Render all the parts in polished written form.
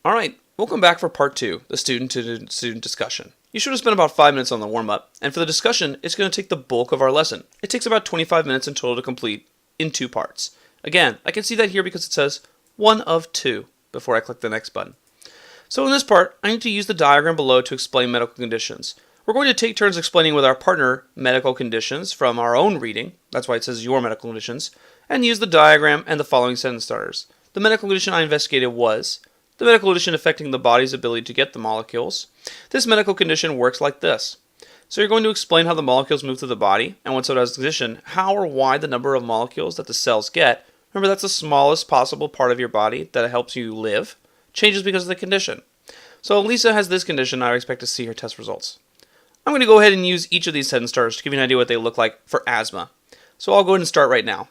Alright, welcome back for part 2, the student-to-student discussion. You should have spent about 5 minutes on the warm-up, and for the discussion, it's going to take the bulk of our lesson. It takes about 25 minutes in total to complete, in 2 parts. Again, I can see that here because it says 1 of 2 before I click the next button. So in this part, I need to use the diagram below to explain medical conditions. We're going to take turns explaining with our partner medical conditions from our own reading, that's why it says your medical conditions, and use the diagram and the following sentence starters. The medical condition I investigated was the medical condition affecting the body's ability to get the molecules. This medical condition works like this. So you're going to explain how the molecules move through the body, and once it has condition, how or why the number of molecules that the cells get, remember that's the smallest possible part of your body that helps you live, changes because of the condition. So Lisa has this condition, I would expect to see her test results. I'm going to go ahead and use each of these sentence starters to give you an idea what they look like for asthma. So I'll go ahead and start right now.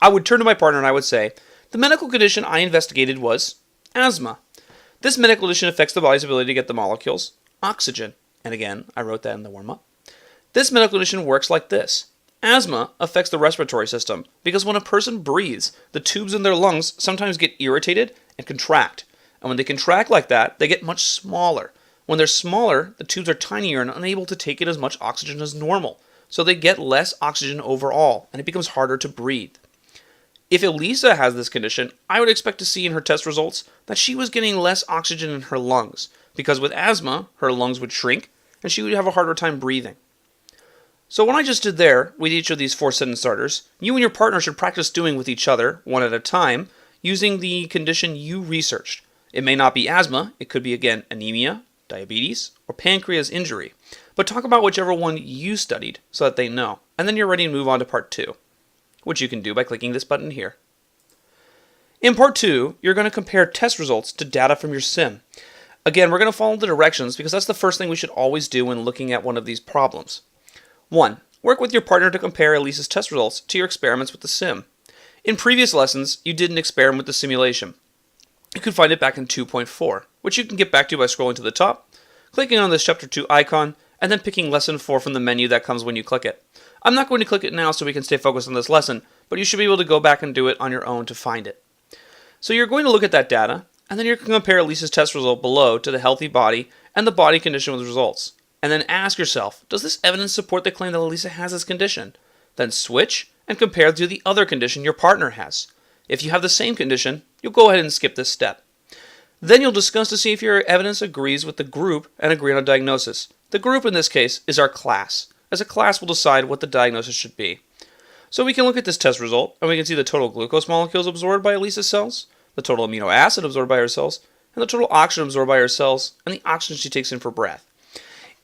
I would turn to my partner and I would say, the medical condition I investigated was asthma. This medical condition affects the body's ability to get the molecules, oxygen. And again, I wrote that in the warm-up. This medical condition works like this. Asthma affects the respiratory system because when a person breathes, the tubes in their lungs sometimes get irritated and contract. And when they contract like that, they get much smaller. When they're smaller, the tubes are tinier and unable to take in as much oxygen as normal. So they get less oxygen overall, and it becomes harder to breathe. If Elisa has this condition, I would expect to see in her test results that she was getting less oxygen in her lungs, because with asthma, her lungs would shrink, and she would have a harder time breathing. So what I just did there, with each of these 4 sentence starters, you and your partner should practice doing with each other, one at a time, using the condition you researched. It may not be asthma, it could be again anemia, diabetes, or pancreas injury, but talk about whichever one you studied so that they know, and then you're ready to move on to part 2. Which you can do by clicking this button here. In part 2, you're going to compare test results to data from your sim. Again, we're going to follow the directions because that's the first thing we should always do when looking at one of these problems. 1. Work with your partner to compare Elisa's test results to your experiments with the sim. In previous lessons, you did an experiment with the simulation. You can find it back in 2.4, which you can get back to by scrolling to the top, clicking on this Chapter 2 icon, and then picking Lesson 4 from the menu that comes when you click it. I'm not going to click it now so we can stay focused on this lesson, but you should be able to go back and do it on your own to find it. So you're going to look at that data, and then you're going to compare Lisa's test result below to the healthy body and the body condition with results. And then ask yourself, does this evidence support the claim that Lisa has this condition? Then switch and compare to the other condition your partner has. If you have the same condition, you'll go ahead and skip this step. Then you'll discuss to see if your evidence agrees with the group and agree on a diagnosis. The group in this case is our class, as a class will decide what the diagnosis should be. So we can look at this test result, and we can see the total glucose molecules absorbed by Elisa's cells, the total amino acid absorbed by her cells, and the total oxygen absorbed by her cells, and the oxygen she takes in for breath.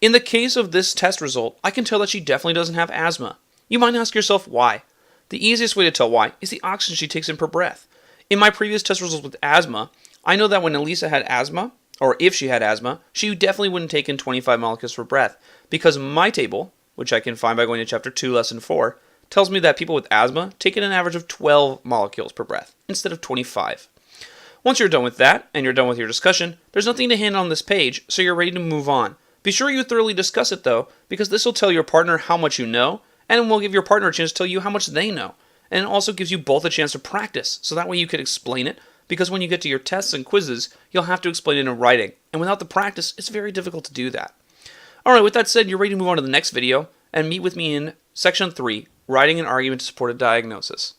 In the case of this test result, I can tell that she definitely doesn't have asthma. You might ask yourself why. The easiest way to tell why is the oxygen she takes in per breath. In my previous test results with asthma, I know that when Elisa had asthma, or if she had asthma, she definitely wouldn't take in 25 molecules per breath, because my table, which I can find by going to Chapter 2, Lesson 4, tells me that people with asthma take in an average of 12 molecules per breath, instead of 25. Once you're done with that, and you're done with your discussion, there's nothing to hand on this page, so you're ready to move on. Be sure you thoroughly discuss it though, because this will tell your partner how much you know, and will give your partner a chance to tell you how much they know. And it also gives you both a chance to practice, so that way you can explain it, because when you get to your tests and quizzes, you'll have to explain it in writing, and without the practice, it's very difficult to do that. Alright, with that said, you're ready to move on to the next video, and meet with me in Section 3, Writing an Argument to Support a Diagnosis.